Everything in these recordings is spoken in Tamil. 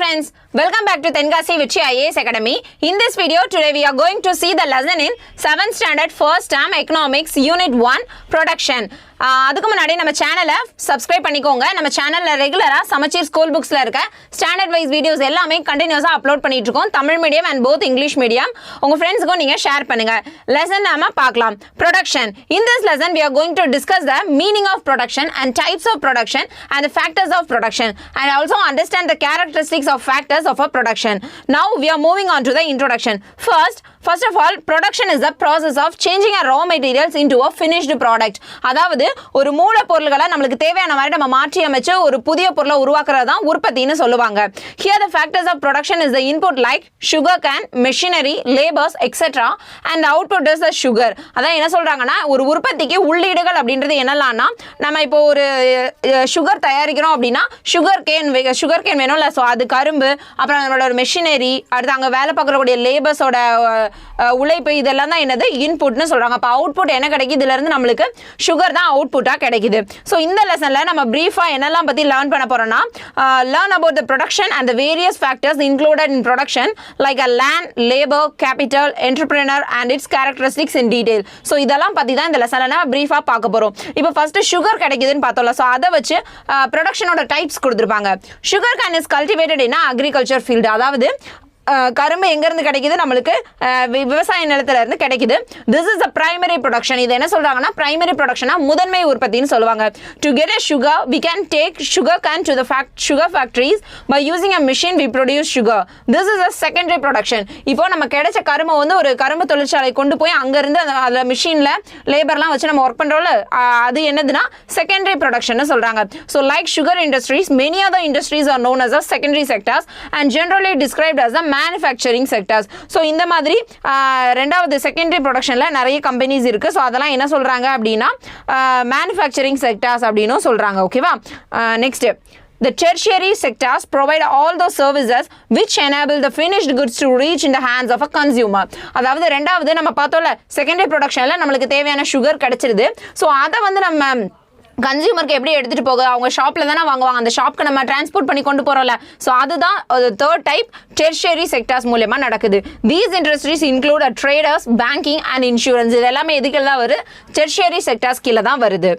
friends, welcome back to Tenkasi Vetri Ias Academy. In this video today we are going to see the lesson in 7th standard first term economics unit 1 production. அதுக்கு முன்னாடி நம்ம சேனலை சப்ஸ்கிரைப் பண்ணிக்கோங்க. நம்ம சேனல்ல ரெகுலரா சமச்சீர் ஸ்கூல் புக்ஸ்ல இருக்க ஸ்டாண்டர்ட் வைஸ் வீடியோஸ் எல்லாமே கண்டினியூஸா அப்லோட் பண்ணிட்டு இருக்கோம். Tamil medium and both English medium. உங்க ஃப்ரெண்ட்ஸ்க்கு நீங்க ஷேர் பண்ணுங்க. லெசன் நாம பார்க்கலாம். Production. In this lesson we are going to discuss the meaning of production and types of production and the factors of production and also understand the characteristics of factors of a production. Now we are moving on to the introduction. First of all, production is the process of changing a raw materials into a finished product. அதாவது ஒரு மூலப்பொருள்களை நமக்கு தேவையான மாதிரி நம்ம மாற்றி அமைச்சு ஒரு புதிய பொருளை உருவாக்குறது தான் உற்பத்தின்னு சொல்லுவாங்க. Here the factors of production is the input like sugar cane, machinery, labors, etc. and the output is the sugar. அதான் என்ன சொல்றாங்கன்னா ஒரு உற்பத்திக்கு உள்ளீடுகள் அப்படின்றது என்னலாம்னா நம்ம இப்போ ஒரு சுகர் தயாரிக்கிறோம் அப்படின்னா சுகர் கேன் வேணும்ல, ஸோ அது கரும்பு, அப்புறம் நம்மளோட ஒரு மெஷினரி, அடுத்து அங்கே வேலை பார்க்கக்கூடிய லேபர்ஸோட உழைப்பு, இதெல்லாம் தான் என்னது இன்புட்னு சொல்றாங்க. அப்போ அவுட்புட் என்ன கிடைக்குது, இதுல இருந்து நம்மளுக்கு சுகர் தான் அவுட்புட்டா கிடைக்குது. ஸோ இந்த லெசன்ல நம்ம பிரீஃபா என்னெல்லாம் பத்தி லேர்ன் பண்ண போறோம்னா learn about the production and the various factors included in production like a land, labor, capital, entrepreneur and its characteristics in detail. So இதெல்லாம் பத்தி தான் இந்த லெசன்ல நம்ம பிரீஃபா பார்க்க போறோம். இப்போ ஃபர்ஸ்ட் சுகர் கிடைக்குதுன்னு பார்த்தோம்ல, ஸோ அதை வச்சு ப்ரொடக்ஷனோட டைப்ஸ் கொடுத்துருப்பாங்க. Sugar Kane is cultivated in agriculture field. அதாவது கரும்பு எங்கேருந்து கிடைக்குது, நம்மளுக்கு விவசாய நிலத்துல இருந்து கிடைக்குது. This is the primary production. இது என்ன சொல்றாங்கன்னா பிரைமரி ப்ரொடக்ஷனா முதன்மை உற்பத்தின்னு சொல்லுவாங்க. To get a sugar we can take sugar cane to the sugar factories by using a machine we produce sugar. This is a secondary production. இப்போ நம்ம கிடைச்ச கரும்பை வந்து ஒரு கரும்பு தொழிற்சாலை கொண்டு போய் அங்கிருந்து அந்த மிஷின்ல லேபர்லாம் வச்சு நம்ம ஒர்க் பண்றோம்ல, அது என்னதுன்னா செகண்டரி ப்ரொடக்ஷன் சொல்றாங்க. So like sugar industries, many other industries are known as a secondary sectors and generally described as a manufacturing sectors. So இந்த மாதிரி ரெண்டாவது செகண்டரி ப்ரொடக்ஷனில் நிறைய கம்பெனிஸ் இருக்குது. ஸோ அதெல்லாம் என்ன சொல்கிறாங்க அப்படின்னா மேனுஃபேக்சரிங் செக்டார்ஸ் அப்படின்னும் சொல்கிறாங்க. ஓகேவா, next The tertiary sectors provide all those services which enable the finished goods to reach in the hands of a consumer. அதாவது ரெண்டாவது நம்ம பார்த்தோம்ல செகண்டரி ப்ரொடக்ஷனில் நம்மளுக்கு தேவையான சுகர் கிடைச்சிருது. ஸோ அதை வந்து நம்ம கன்சியூமருக்கு எப்படி எடுத்துட்டு போக, அவங்க ஷாப்ல தானே வாங்குவாங்க, அந்த ஷாப்க்கு நம்ம டிரான்ஸ்போர்ட் பண்ணி கொண்டு போறோம்ல, ஸோ அதுதான் தேர்ட் டைப் டெர்ஷியரி செக்டார்ஸ் மூலமா நடக்குது. These industries include traders, banking and insurance. இது எல்லாமே எதுக்கெல்லாம் தான் வருது, டெர்ஷியரி செக்டார்ஸ் கீழே தான் வருது.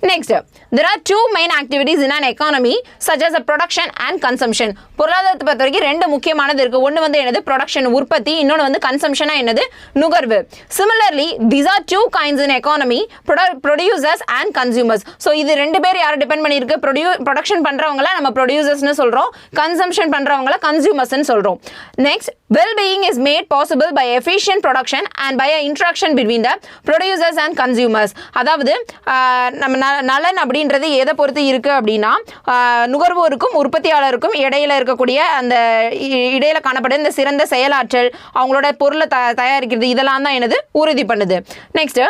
Next, there are two main activities in an economy such as a production and consumption. பொருளாதாரத்தை பொறுத்த வரைக்கும் ரெண்டு முக்கியமானது இருக்கு. ஒன்று வந்து என்னது ப்ரொடக்ஷன் உற்பத்தி, இன்னொன்று வந்து கன்சம்ஷனா என்னது நுகர்வு. Similarly, these are two kinds in economy, producers and consumers. So இது ரெண்டு பேர் யாரை டிபெண்ட் பண்ணியிருக்கு, ப்ரொடக்ஷன் பண்றவங்கள நம்ம ப்ரொடியூசர்ஸ்னு சொல்றோம், கன்சம்ஷன் பண்றவங்கள கன்சியூமர்ஸ்னு சொல்றோம். Next, well-being is made possible by efficient production and by an interaction between the producers and consumers. அதாவது நம்ம நலன் அப்படின்றது எதை பொறுத்து இருக்கு அப்படின்னா நுகர்வோருக்கும் உற்பத்தியாளருக்கும் இடையில இருக்கக்கூடிய அந்த இடையில காணப்படும் இந்த சிறந்த செயலாற்றல், அவங்களோட பொருளை தயாரிக்கிறது, இதெல்லாம் தான் என்னது உறுதி பண்ணுது. நெக்ஸ்ட்,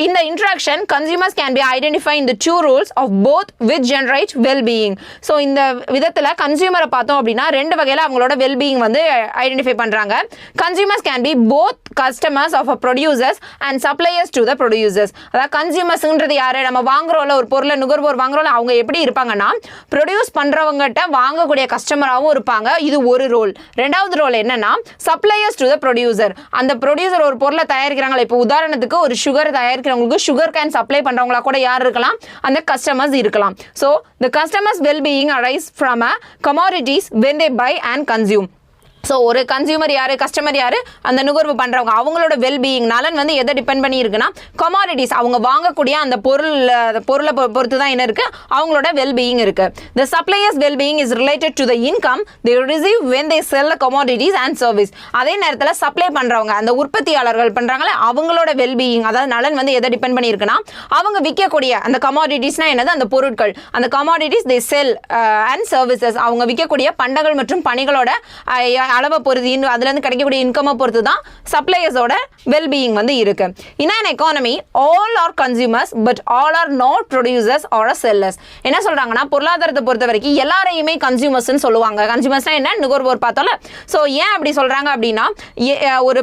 இந்த interaction consumers can be identify இந்த two rules of both which generate wellbeing. So இந்த விதத்தில் கன்சியூமரை பார்த்தோம் அப்படின்னா ரெண்டு வகையில் அவங்களோட வெல்பீயிங் வந்து ஐடென்டிஃபை பண்றாங்க. Consumers can be both customers of producers and suppliers to the producers. அதாவது கன்சியூமர்ஸ்ன்றது யாரு, நம்ம வாங்குறோம்ல ஒரு பொருளை நுகர்வோர் வாங்குறோம்ல, அவங்க எப்படி இருப்பாங்கன்னா ப்ரொடியூஸ் பண்றவங்ககிட்ட வாங்கக்கூடிய கஸ்டமராகவும் இருப்பாங்க. இது ஒரு ரோல். ரெண்டாவது ரோல் என்னன்னா சப்ளையர்ஸ் டு த ப்ரொடியூசர். அந்த ப்ரொடியூசர் ஒரு பொருளை தயாரிக்கிறாங்களா, இப்போ உதாரணத்துக்கு ஒரு சுகர் தயாரிக்கிறவங்களுக்கு சுகர் கேன் சப்ளை பண்றவங்களா கூட யார் இருக்கலாம், அந்த கஸ்டமர்ஸ் இருக்கலாம். So the customers well-being arise from a commodities when they buy and consume. So ஒரு கன்சியூமர் யாரு, கஸ்டமர் யாரு, அந்த நுகர்வு பண்றவங்க, அவங்களோட வெல்பீயிங் நலன் வந்து எதை டிபெண்ட் பண்ணி இருக்குன்னா கமாடிட்டிஸ், அவங்க வாங்கக்கூடிய அந்த பொருளை பொறுத்து தான் என்ன இருக்கு, அவங்களோட வெல்பீயிங் இருக்கு. The suppliers well-being is related to the income they receive when they sell the commodities and service. அதே நேரத்தில் சப்ளை பண்றவங்க, அந்த உற்பத்தியாளர்கள் பண்றாங்களே, அவங்களோட வெல்பீயிங் அதாவது நலன் வந்து எதை டிபெண்ட் பண்ணி இருக்குன்னா அவங்க விற்கக்கூடிய அந்த கமாடிட்டிஸ்னா என்னது, அந்த பொருட்கள், அந்த commodities they sell and services, அவங்க விற்கக்கூடிய பண்டங்கள் மற்றும் பணிகளோட அளவை பொறுத்து அதுலேருந்து கிடைக்கக்கூடிய இன்கம்மை பொறுத்து தான் சப்ளையர்ஸோட வெல்பீயிங் வந்து இருக்கு. இன் an economy all are consumers but all are not producers or sellers. என்ன சொல்றாங்கன்னா பொருளாதாரத்தை பொறுத்த வரைக்கும் எல்லாரையுமே கன்சியூமர்ஸ்னு சொல்லுவாங்க. கன்சியூமர்ஸ்னா என்ன, நுகர்வோர் பார்த்தோம்ல. ஸோ ஏன் அப்படி சொல்றாங்க அப்படின்னா ஒரு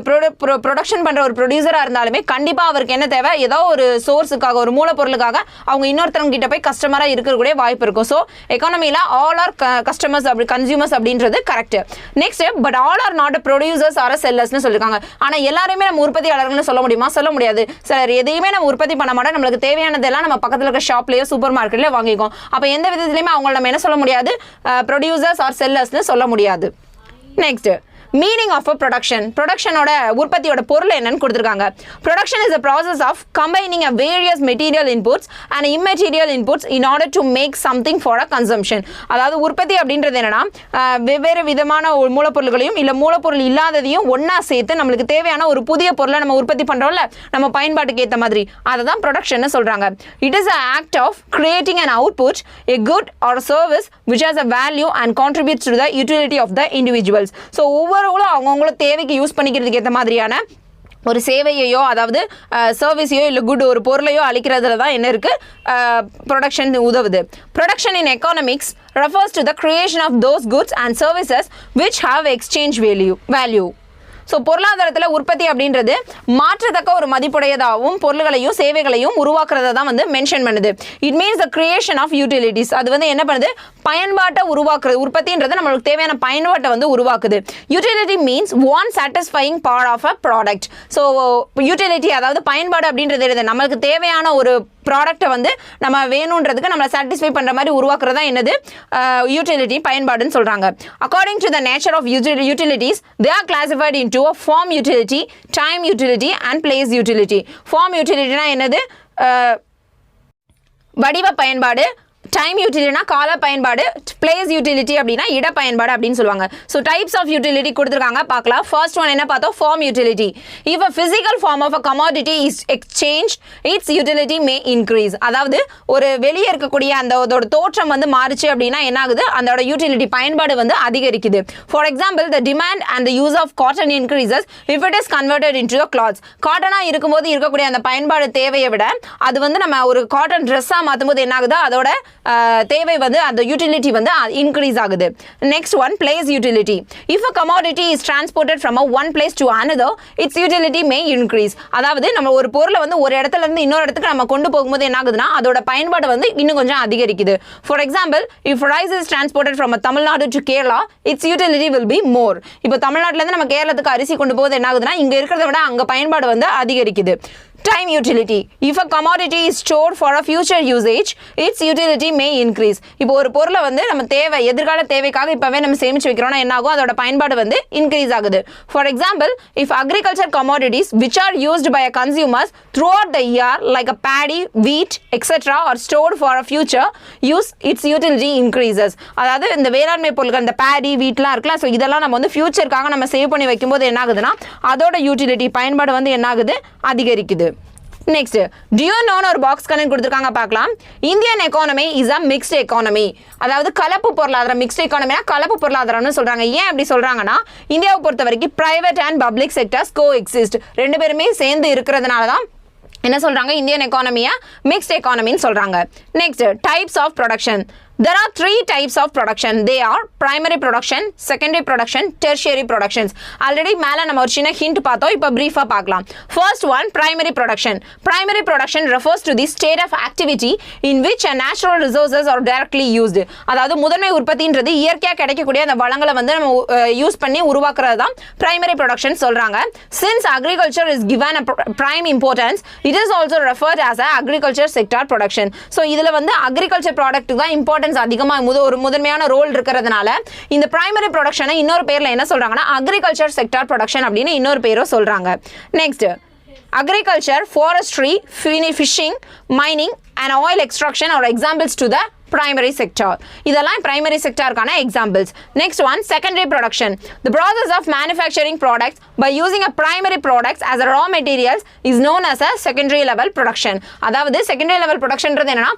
ப்ரொடக்ஷன் பண்ற ஒரு ப்ரொடியூசரா இருந்தாலுமே கண்டிப்பா அவருக்கு என்ன தேவை, ஏதோ ஒரு சோர்ஸுக்காக ஒரு மூலப்பொருளுக்காக அவங்க இன்னொருத்தவங்க கிட்ட போய் கஸ்டமரா இருக்கக்கூடிய வாய்ப்பு இருக்கும். ஸோ எக்கானமில ஆல் ஆர் கஸ்டமர்ஸ் அப்படி கன்சியூமர்ஸ் அப்படின்றது correct. Next but all are not producers or செல்லர்ஸ்னு சொல்லிருக்காங்க. ஆனா எல்லாருமே நம்ம உற்பத்தியாளர்கள்னு சொல்ல முடியுமா? சொல்ல முடியாது. சார் எதையுமே நம்ம உற்பத்தி பண்ண மாட்டோம், நம்மளுக்கு தேவையானதெல்லாம் நம்ம பக்கத்துல இருக்க ஷாப்லயோ சூப்பர் மார்க்கெட்லயோ வாங்கிக்கும். அப்ப எந்த விதத்திலயுமே அவங்கள நம்ம என்ன சொல்ல முடியாது, ப்ரொடியூசர்ஸ் ஆர் செல்லர்ஸ்னு சொல்ல முடியாது. Next meaning of a production. ப்ரொடக்ஷனோட உற்பத்தியோட பொருள் என்னன்னு கொடுத்துருக்காங்க. Production is a process of combining a various material inputs and immaterial inputs in order to make something for a consumption. அதாவது உற்பத்தி அப்படின்றது என்னன்னா வெவ்வேறு விதமான மூலப்பொருள்களையும் இல்லை மூலப்பொருள் இல்லாததையும் ஒன்னா சேர்த்து நம்மளுக்கு தேவையான ஒரு புதிய பொருளை நம்ம உற்பத்தி பண்றோம்ல, நம்ம பயன்பாட்டுக்கு ஏற்ற மாதிரி, அதை தான் ப்ரொடக்ஷன் சொல்றாங்க. It is a act of creating an output, a good or service which has a value and contributes to the utility of the individuals. So அவங்கவுங்கள தேவைக்கு யூஸ் பண்ணிக்கிறதுக்கு ஏற்ற மாதிரியான ஒரு சேவையோ அதாவது சர்வீஸையோ இல்லை குட் ஒரு பொருளையோ அளிக்கிறதுல தான் என்ன இருக்கு ப்ரொடக்ஷன் உதவுது. Production in economics refers to the creation of those goods and services which have exchange value. So பொருளாதாரத்தில் உற்பத்தி அப்படின்றது மாற்றத்தக்க ஒரு மதிப்புடையதாகவும் பொருள்களையும் சேவைகளையும் உருவாக்குறத தான் வந்து மென்ஷன் பண்ணுது. It means the creation of utilities. அது வந்து என்ன பண்ணுது, பயன்பாட்டை உருவாக்குறது. உற்பத்தின்றது நம்மளுக்கு தேவையான பயன்பாட்டை வந்து உருவாக்குது. Utility means one satisfying part of a product. So utility அதாவது பயன்பாடு அப்படின்றது நம்மளுக்கு தேவையான ஒரு ப்ராடக்ட்டை வந்து நம்ம வேணுன்றதுக்கு நம்மளை சாட்டிஸ்ஃபை பண்ணுற மாதிரி உருவாக்குறதா என்னது யூட்டிலிட்டி, பயன்பாடுன்னு சொல்கிறாங்க. According to the nature of utilities they are classified into a form utility, time utility and place utility. Form utility னா என்னது, வடிவ பயன்பாடு. டைம் யூட்டிலிட்டினா கால பயன்பாடு. பிளேஸ் யூட்டிலிட்டி அப்படின்னா இட பயன்பாடு அப்படின்னு சொல்லுவாங்க. ஸோ டைப்ஸ் ஆஃப் யூட்டிலிட்டி கொடுத்துருக்காங்க, பார்க்கலாம். ஃபர்ஸ்ட் ஒன் என்ன பார்த்தோம், form utility. If a physical form of a commodity is exchange its utility may increase. அதாவது ஒரு வெளியே இருக்கக்கூடிய அதோட தோற்றம் வந்து மாறுச்சு அப்படின்னா என்ன ஆகுது, அதோட யூட்டிலிட்டி பயன்பாடு வந்து அதிகரிக்குது. For example the demand and the use of cotton increases if it is converted into the clothes. காட்டனாக இருக்கும்போது இருக்கக்கூடிய அந்த பயன்பாடு தேவையை விட அது வந்து நம்ம ஒரு காட்டன் ட்ரெஸ்ஸாக மாற்றும் போது என்ன ஆகுது, அதோட தேவை வந்து அந்த யூட்டிலிட்டி வந்து இன்க்ரீஸ் ஆகுது. Next one place utility. If a commodity is transported from one place to another it's utility may increase. அதாவது நம்ம ஒரு பொருளை வந்து ஒரு இடத்துல இருந்து இன்னொரு இடத்துக்கு நம்ம கொண்டு போகும்போது என்ன ஆகுதுன்னா அதோட பயன்பாடு வந்து இன்னும் கொஞ்சம் அதிகரிக்குது. For example if rice is transported from Tamil Nadu to Kerala it's utility will be more. இப்போ தமிழ்நாட்டிலேருந்து நம்ம கேரளத்துக்கு அரிசி கொண்டு போகுது என்ன ஆகுதுன்னா இங்கே இருக்கிறத விட அங்கே பயன்பாடு வந்து அதிகரிக்குது. Time utility. If a commodity is stored for a future usage, its utility may increase. இப்போ ஒரு பொருளை வந்து நம்ம தேவை எதிர்கால தேவைக்காக இப்பவே நம்ம சேமிச்சு வைக்கிறோம்னா என்ன ஆகும், அதோட பயன்பாடு வந்து இன்க்ரீஸ் ஆகுது. For example, if agriculture commodities which are used by consumers throughout the year like a paddy, wheat, etc. are stored for a future use, its utility increases. அதாவது இந்த வேளாண்மை பொருட்கள் இந்த paddy, wheatலாம் இருக்குல்ல, ஸோ இதெல்லாம் நம்ம வந்து ஃபியூச்சருக்காக நம்ம சேவ் பண்ணி வைக்கும்போது என்ன ஆகுதுன்னா அதோட யூட்டிலிட்டி பயன்பாடு வந்து என்ன ஆகுது, அதிகரிக்குது. Next, do you know ஒரு பாக்ஸ் கனெக்ட் கொடுத்துருக்காங்க, பார்க்கலாம். Indian economy is a mixed economy. அதாவது கலப்பு பொருளாதாரம். மிக்ஸ்ட் எக்கானமினா கலப்பு பொருளாதாரம்னு சொல்றாங்க. ஏன் அப்படி சொல்றாங்கன்னா இந்தியாவை பொறுத்த வரைக்கும் private and public sectors coexist, ரெண்டு பேருமே சேர்ந்து இருக்கிறதுனால தான் என்ன சொல்றாங்க, இந்தியன் எக்கானமியா மிக்ஸ்ட் எக்கானமின்னு சொல்றாங்க. Next types of production. There are three types of production. They are primary production, secondary production, tertiary productions. Already மேல நம்ம ஒரு சின்ன hint பார்த்தோம், இப்போ பிரீஃபா பார்க்கலாம். First one, primary production. Primary production refers to the state of activity in which a natural resources are directly used. அதாவது முதன்மை உற்பத்தின்றது இயற்கையா கிடைக்கக்கூடிய அந்த வளங்களை வந்து நம்ம யூஸ் பண்ணி உருவாக்குறது தான் primary production சொல்றாங்க. Since agriculture is given a prime importance, it is also referred as a agriculture sector production. So இதுல வந்து agriculture product தான் important அதிகமா ஒரு முதன்மையான ரோல் இருக்கிறதுனால இந்த பிரைமரி ப்ரொடக்ஷனை இன்னொரு பேர்ல என்ன சொல்றாங்கன்னா அக்ரிகல்ச்சர் செக்டார் ப்ரொடக்ஷன் அப்படின்னு இன்னொரு பேரும் சொல்றாங்க. Next agriculture, forestry, fishing, mining and oil extraction are examples to the primary sector. இதெல்லாம் primary sectorக்கான examples. Next one, secondary production. The process of manufacturing products by using a primary products as a raw materials is known as a secondary level production. அதாவது secondary level productionன்றது என்னன்னா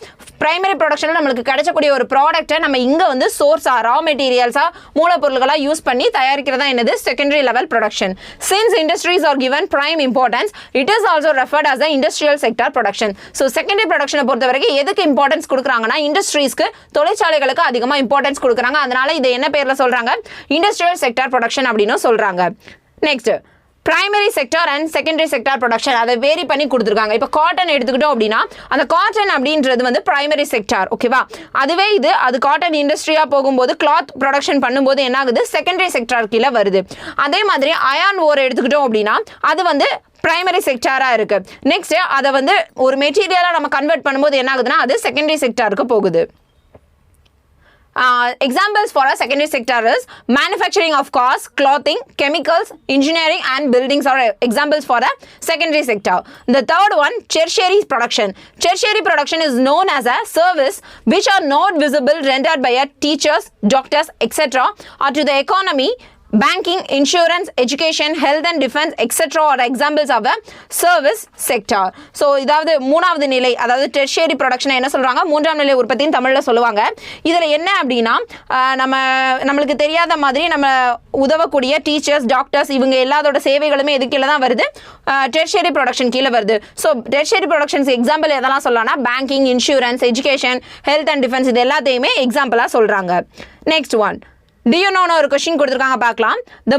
பிரைமரி ப்ரொடக்ஷனில் நம்மளுக்கு கிடைச்சக்கூடிய ஒரு ப்ராடக்ட்டை நம்ம இங்கே வந்து சோர்ஸாக ரா மெட்டீரியல்ஸாக மூலப்பொருள்களாக யூஸ் பண்ணி தயாரிக்கிறதா என்னது secondary level production. Since industries are given prime importance, it is also referred as the industrial sector production. So secondary ப்ரொடக்ஷனை பொறுத்த வரைக்கும் எதுக்கு இம்பார்ட்டன்ஸ் கொடுக்குறாங்கன்னா இண்டஸ்ட்ரீஸ்க்கு, தொழிற்சாலைகளுக்கு அதிகமாக இம்பார்ட்டன்ஸ் கொடுக்குறாங்க. அதனால இதை என்ன பேரில் சொல்கிறாங்க, இண்டஸ்ட்ரியல் செக்டார் ப்ரொடக்ஷன் அப்படின்னு சொல்கிறாங்க. Next primary sector and secondary sector production அதை வேரி பண்ணி கொடுத்துருக்காங்க. இப்போ காட்டன் எடுத்துக்கிட்டோம் அப்படின்னா அந்த காட்டன் அப்படின்றது வந்து பிரைமரி செக்டார், ஓகேவா. அதுவே அது காட்டன் இண்டஸ்ட்ரியாக போகும்போது கிளாத் ப்ரொடக்ஷன் பண்ணும்போது என்ன ஆகுது, செகண்டரி செக்டார் கீழே வருது. அதே மாதிரி அயான் ஓர் எடுத்துக்கிட்டோம் அப்படின்னா அது வந்து பிரைமரி செக்டாராக இருக்குது. நெக்ஸ்ட் அதை வந்து ஒரு மெட்டீரியலாக நம்ம கன்வெர்ட் பண்ணும்போது என்ன ஆகுதுன்னா அது செகண்டரி செக்டாருக்கு போகுது. Examples for a secondary sector is manufacturing of cars, clothing, chemicals, engineering and buildings are examples for a secondary sector. The third one, tertiary production. Tertiary production is known as a service which are not visible rendered by a teachers, doctors, etc. or to the economy. Banking, insurance, education, health and defense, etc. are examples of a service sector. So, இதாவது மூணாவது நிலை, அதாவது tertiary production என்ன சொல்றாங்க, மூன்றாம் நிலை உற்பத்தின்னு தமிழ்ல சொல்லுவாங்க. இதுல என்ன அப்படின்னா நம்மளுக்கு தெரியாத மாதிரி நம்ம உதவக்கூடிய டீச்சர்ஸ், டாக்டர்ஸ் இவங்க எல்லாத்தோட சேவைகளுமே எது கீழே தான் வருது, tertiary production கீழே வருது. ஸோ tertiary productions எக்ஸாம்பிள் எதெல்லாம் சொல்லலாம்னா banking, insurance, education, health and defence இது எல்லாத்தையுமே எக்ஸாம்பிளாக சொல்றாங்க. Next one, do you know ஒரு கொஸ்டின் கொடுத்துருக்காங்க பார்க்கலாம். The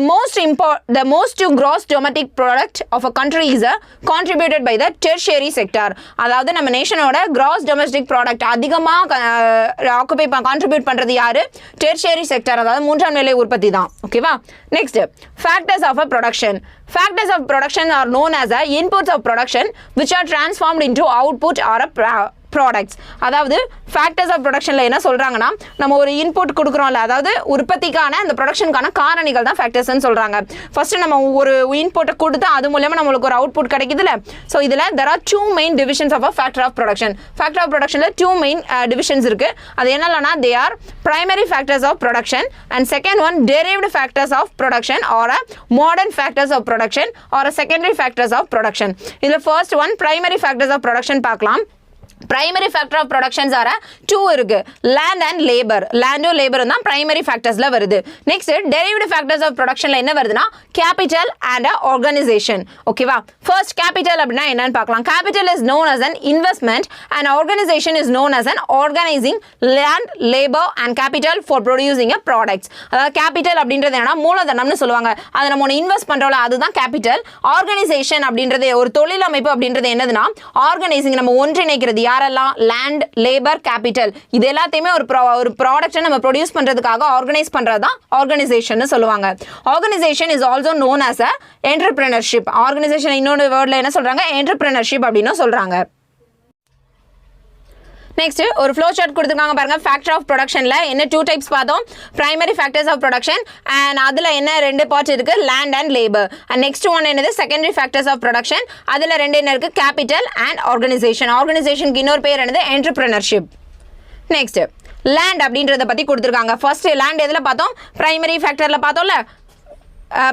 most gross domestic product of a country is contributed by the tertiary sector. அதாவது நம்ம நேஷனோட gross domestic product அதிகமாக கான்ட்ரிபியூட் பண்ணுறது யாரு, tertiary sector, அதாவது மூன்றாம் நிலை உற்பத்தி தான், ஓகேவா. Next factors of a production. Factors of production are known as the inputs of production which are transformed into output or a products. அதாவது ஃபேக்டர்ஸ் ஆஃப் ப்ரொடக்ஷனில் என்ன சொல்கிறாங்கன்னா நம்ம ஒரு இன்புட் கொடுக்குறோம்ல, அதாவது உற்பத்திக்கான அந்த ப்ரொடக்ஷனுக்கான காரணிகள் தான் ஃபேக்டர்ஸ்ன்னு சொல்கிறாங்க. ஃபஸ்ட்டு நம்ம ஒரு இன்புட்டை கொடுத்து அது மூலமாக நம்மளுக்கு ஒரு அவுட்புட் கிடைக்குதுல்ல. ஸோ இதில் there are 2 main divisions of a factor of production. Factor of productionல 2 main divisions இருக்குது. அது என்னன்னா they are primary factors of production and second one derived factors of production or a modern factors of production or a secondary factors of production. இதில் first one primary factors of production பார்க்கலாம். primary factor of productions are 2 இருக்கு, land and labor. land and labor தான் primary factorsல வருது. next derived factors of productionல என்ன வருதுன்னா capital and organization, ஓகேவா. first capital அப்படின்னா என்னன்னு பார்க்கலாம். capital is known as an investment and organization is known as an organizing land, labor and capital for producing a products. அதாவது capital அப்படின்றது என்னன்னா மூலதனம்னு சொல்லுவாங்க. அதை நம்ம ஒன்று இன்வெஸ்ட் பண்றோம்ல அதுதான் capital. organization அப்படின்றது ஒரு தொழில் அமைப்பு அப்படின்றது என்னதுன்னா ஆர்கனைசிங், நம்ம ஒன்றிணைக்கிறது யாரெல்லாம், லேண்ட், லேபர், கேபிட்டல் இது எல்லாத்தையுமே ஒரு ப்ராடக்ட்டை நம்ம ப்ரொடியூஸ் பண்ணுறதுக்காக ஆர்கனைஸ் பண்ணுறது தான் ஆர்கனைசேஷன் சொல்லுவாங்க. Organisation is also known as a entrepreneurship. Organisation இன்னொரு வேர்டில் என்ன சொல்கிறாங்க, என்டர்பிரினர்ஷிப் அப்படின்னு சொல்கிறாங்க. நெக்ஸ்ட் ஒரு ஃப்ளோ சார்ட் கொடுத்துருக்காங்க பாருங்க. ஃபேக்டர் ஆஃப் ப்ரொடக்ஷனில் என்ன 2 டைப்ஸ் பார்த்தோம், primary factors of production and அதில் என்ன 2 பார்ட்ஸ் இருக்குது, land and labour. And next one என்னது செகண்டரி ஃபேக்டர்ஸ் ஆஃப் ப்ரொடக்ஷன், அதில் 2 என்ன இருக்குது, கேபிட்டல் அண்ட் ஆர்கனைசேஷன். ஆர்கனைசேஷனுக்கு இன்னொரு பேர் என்னது, என்டர்பிரினர்ஷிப். நெக்ஸ்ட் லேண்ட் அப்படின்றத பற்றி கொடுத்துருக்காங்க. ஃபர்ஸ்ட் லேண்ட் எதில் பார்த்தோம், பிரைமரி ஃபேக்டரில் பார்த்தோம்ல,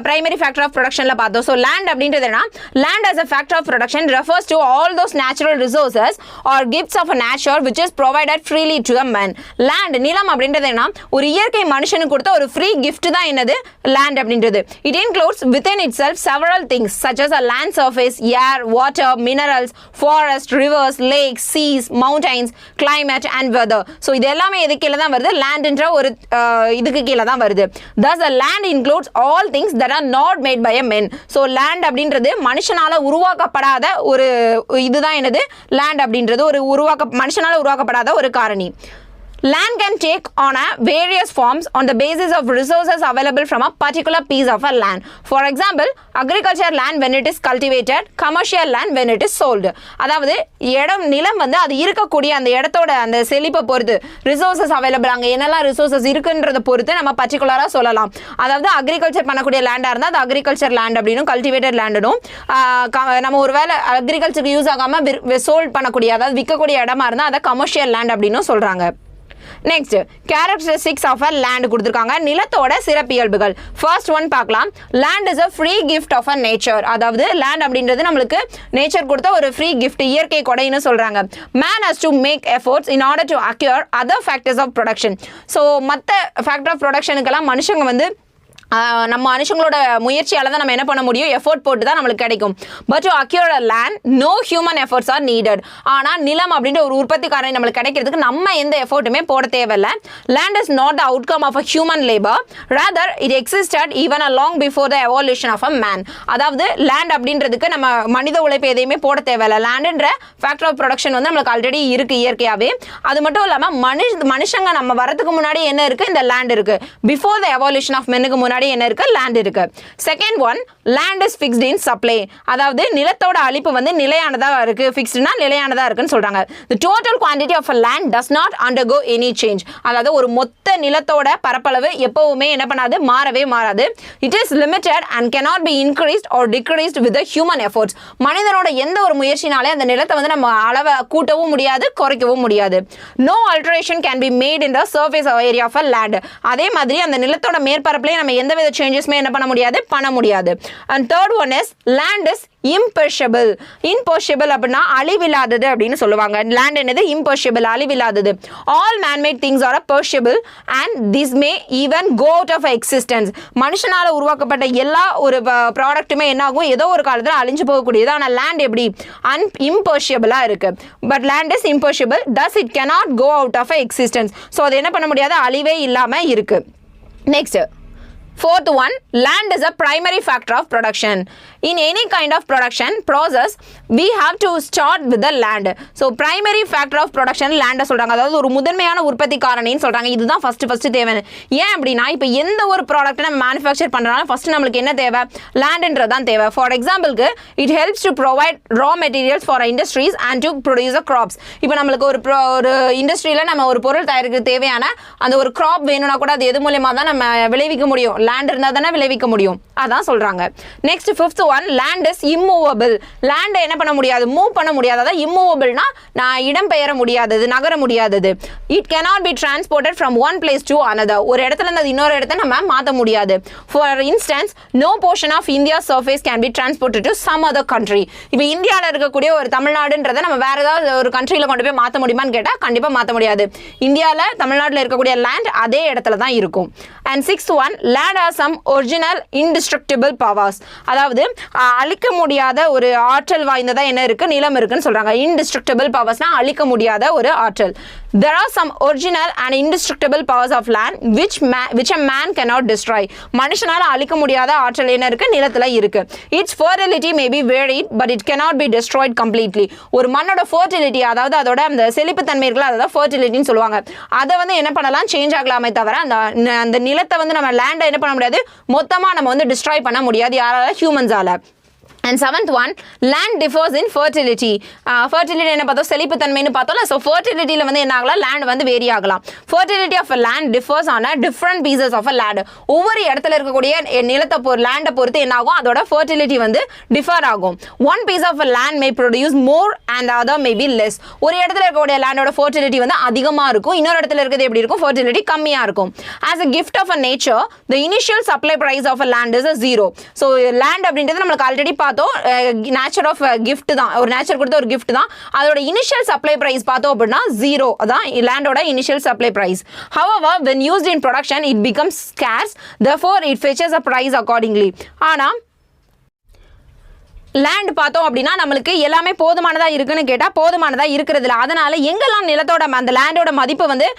primary factor of productionல பார்த்தோம். ஸோ லேண்ட் அப்படின்றது என்ன, land as a factor of production refers to all those natural resources or gifts of a nature which is provided freely to a man. land நிலம் அப்படின்றது என்ன, ஒரு இயற்கை மனுஷனுக்கு கொடுத்த ஒரு ஃப்ரீ gift தான் என்னது land அப்படின்றது. it includes within itself several things such as a land surface, air, water, minerals, forest, rivers, lakes, seas, mountains, climate and weather. So இது எல்லாமே எது கீழே தான் வருது, landன்ற ஒரு இதுக்கு கீழே தான் வருது. thus the land includes all things that are not made by a man. so land அப்படின்றது மனுஷனால உருவாக்கப்படாத ஒரு இதுதான் என்னது land அப்படின்றது ஒரு மனுஷனால உருவாக்கப்படாத ஒரு காரணி. Land can take on a various forms on the basis of resources available from a particular piece of a land. For example, agriculture land when it is cultivated, commercial land when it is sold. அதாவது நிலம் வந்து அது இருக்கக்கூடிய அந்த இடத்தோட அந்த செழிப்பை பொறுத்து ரிசோர்சஸ் அவைலபிள், அங்கே என்னெல்லாம் ரிசோர்சஸ் இருக்குன்றதை பொறுத்து நம்ம பர்டிகுலராக சொல்லலாம். அதாவது அக்ரிகல்ச்சர் பண்ணக்கூடிய லேண்டாக இருந்தால் அது அக்ரிகல்ச்சர் லேண்ட் அப்படின்னும், கல்டிவேட்டட் லேண்டும் நம்ம ஒரு வேலை அக்ரிகல்ச்சருக்கு யூஸ் ஆகாமல் சோல்ட் பண்ணக்கூடிய அதாவது விற்கக்கூடிய இடமா இருந்தால் அதை கமர்ஷியல் லேண்ட் அப்படின்னு சொல்கிறாங்க. Next characteristics of a land கொடுத்துருக்காங்க, நிலத்தோட சிறப்பியல்புகள். ஃபர்ஸ்ட் ஒன் பார்க்கலாம். Land is a free gift of a nature. அதாவது லேண்ட் அப்படின்றது நம்மளுக்கு நேச்சர் கொடுத்த ஒரு ஃப்ரீ கிஃப்ட், இயற்கை கொடைன்னு சொல்றாங்க. Man has to make efforts in order to acquire other factors of production. So மற்ற ஃபேக்டர் ஆஃப் ப்ரொடக்ஷனுக்கெல்லாம் மனுஷங்க வந்து நம்ம மனுஷங்களோட முயற்சியால தான் நம்ம என்ன பண்ண முடியும், எஃபோர்ட் போட்டு தான் நம்மளுக்கு கிடைக்கும். But to acquire a land no human efforts are needed. ஆனால் நிலம் அப்படின்ற ஒரு உற்பத்தி காரணம் நம்மளுக்கு கிடைக்கிறதுக்கு நம்ம எந்த எஃபோர்ட்டுமே போட தேவையில்லை. Land is not the outcome of a human labour, rather it existed even a long before the evolution of a man. அதாவது லேண்ட் அப்படின்றதுக்கு நம்ம மனித உழைப்பு எதையுமே போட தேவையில்லை. லேண்டுன்ற ஃபேக்டர் ஆஃப் ப்ரொடக்ஷன் வந்து நம்மளுக்கு ஆல்ரெடி இருக்கு இயற்கையாகவே. அது மட்டும் இல்லாமல் மனுஷங்க நம்ம வரதுக்கு முன்னாடி என்ன இருக்கு, இந்த லேண்ட் இருக்கு. பிஃபோர் த எவால்யூஷன் ஆஃப் மென்னுக்கு முன்னாடி என்ன இருக்கு, லேண்ட் இருக்கு. Second one, land is fixed in supply. அதாவது நிலத்தோட அளிப்பு வந்து நிலையானதா இருக்கு, ஃபிக்ஸ்ட்னா நிலையானதா இருக்குன்னு சொல்றாங்க. the total quantity of a land does not undergo any change. அதாவது ஒரு மொத்த நிலத்தோட பரப்பளவு எப்பவுமே என்ன பண்ணாது, மாறவே மாறாது. it is limited and cannot be increased or decreased with the human efforts. மனிதனோட எந்த ஒரு முயற்சினாலே அந்த நிலத்தை வந்து நம்ம அளவை கூட்டவும் முடியாது, குறைக்கவும் முடியாது. no alteration can be made in the surface area of a land. அதே மாதிரி அந்த நிலத்தோட மேற்பரப்புல நம்ம எந்த வித சேஞ்சஸ்மே என்ன பண்ண முடியாது. And third one is land is imperishable. Imperishable அப்படினா அழிவில்லாதது அப்படின்னு சொல்லுவாங்க. land என்னது, imperishable, அழிவில்லாதது. all man made things are perishable and this may even go out of existence. மனுஷனால உருவாக்கப்பட்ட எல்லா ஒரு ப்ராடக்ட்டுமே என்ன ஆகும், ஏதோ ஒரு காலத்துல அழிஞ்சு போகக்கூடியது. ஆனா land எப்படி imperishable-ஆ இருக்கு. but land is imperishable, thus it cannot go out of existence. so அது என்ன பண்ண முடியாது, அழிவே இல்லாம இருக்கு. next, fourth one, land is a primary factor of production. In any kind of production process, we have to start with the land. So primary factor of production land சொல்றாங்க. அதாவது ஒரு முதன்மையான உற்பத்தி காரணின்னு சொல்றாங்க. இதுதான் ஃபர்ஸ்ட் தேவை. ஏன் அப்படின்னா இப்போ எந்த ஒரு ப்ராடக்ட் நம்ம மேனுஃபேக்சர் பண்றனால ஃபர்ஸ்ட் நம்மளுக்கு என்ன தேவை, லேண்ட்ன்றது தான் தேவை. ஃபார் எக்ஸாம்பிளுக்கு it helps to provide raw materials for industries and to produce the crops. இப்போ நம்மளுக்கு ஒரு இண்டஸ்ட்ரியில நம்ம ஒரு பொருள் தயாரிக்க தேவையான அந்த ஒரு கிராப் வேணும்னா கூட அது எது மூலமா தான் நம்ம விளைவிக்க முடியும், லேண்ட் இருந்தா தானே விளைவிக்க முடியும். அதான் சொல்றாங்க. Next fifth one, land is immovable. Land என்ன பண்ண முடியாது, மூவ் பண்ண முடியாது. அதாவது இம்மூவபிள்னா நான் இடம் பெயர முடியாதது, நகர முடியாதது. It cannot be transported from one place to another. ஒரு இடத்துல இருந்து இன்னொரு இடத்தை நம்ம மாற்ற முடியாது. For instance, no portion of India's surface can be transported to some other country. இப்போ இந்தியாவில் இருக்கக்கூடிய ஒரு தமிழ்நாடுன்றதை நம்ம வேற ஏதாவது ஒரு கண்ட்ரியில் கொண்டு போய் மாற்ற முடியுமான்னு கேட்டால் கண்டிப்பாக மாற்ற முடியாது. இந்தியாவில் தமிழ்நாட்டில் இருக்கக்கூடிய லேண்ட் அதே இடத்துல தான் இருக்கும். And sixth one, land has some original indestructible powers. அதாவது அழிக்க முடியாத ஒரு ஆற்றல் வாய்ந்ததா என்ன இருக்கு, நிலம் இருக்குன்னு சொல்றாங்க. indestructible powers னா அழிக்க முடியாத ஒரு ஆற்றல். there are some original and indestructible powers of land which a man cannot destroy. மனுஷனால அழிக்க முடியாத ஆற்றல் என்ன இருக்கு, நிலத்துல இருக்கு. its fertility may be varied but it cannot be destroyed completely. ஒரு மண்ணோட fertility, அதாவது அதோட அந்த செழிப்பு தன்மை இருக்குல்ல, அதான் fertilityன்னு சொல்லுவாங்க. அதை வந்து என்ன பண்ணலாம், சேஞ்ச் ஆகலாமே தவிர அந்த நிலத்தை வந்து நம்ம லேண்டை என்ன பண்ண முடியாது, மொத்தமா நம்ம வந்து டிஸ்ட்ராய் பண்ண முடியாது, யாரால, ஹியூமன்ஸால. And seventh one, land differs in fertility. Fertility என்ன பார்த்தோம், செழிப்பு தன்மைன்னு பார்த்தோம்ல. ஸோ ஃபர்டிலிட்டியில் வந்து என்ன ஆகலாம், லேண்ட் வந்து வேரி ஆகலாம். fertility of a land differs on a different pieces of a land. ஒவ்வொரு இடத்துல இருக்கக்கூடிய நிலத்தை லேண்டை பொறுத்து என்ன ஆகும், அதோட fertility வந்து டிஃபர் ஆகும். one piece of a land may produce more and the other may be less. ஒரு இடத்துல இருக்கக்கூடிய லேண்டோட fertility வந்து அதிகமாக இருக்கும், இன்னொரு இடத்துல இருக்கிறது எப்படி இருக்கும், fertility கம்மியாக இருக்கும். as a gift of a nature, the initial supply price of a land is a zero. So land அப்படின்றது நம்மளுக்கு ஆல்ரெடி பார்த்தோம், நேச்சர் ஆஃப் கிஃப்ட் தான், ஒரு நேச்சர் கொடுத்த ஒரு கிஃப்ட் தான். அதோட இனிஷியல் சப்ளை பிரைஸ் பார்த்தோம் அப்படின்னா ஜீரோ. அதான் லேண்டோட initial supply price. however when used in production it becomes scarce, therefore it fetches a price accordingly. ஆனா லேண்ட் பார்த்தோம் அப்படின்னா நம்மளுக்கு எல்லாமே போதுமானதா இருக்குன்னு கேட்டால் போதுமானதா இருக்கிறது இல்லை. அதனால எங்கெல்லாம் நிலத்தோட அந்த லேண்டோட மதிப்பு வந்து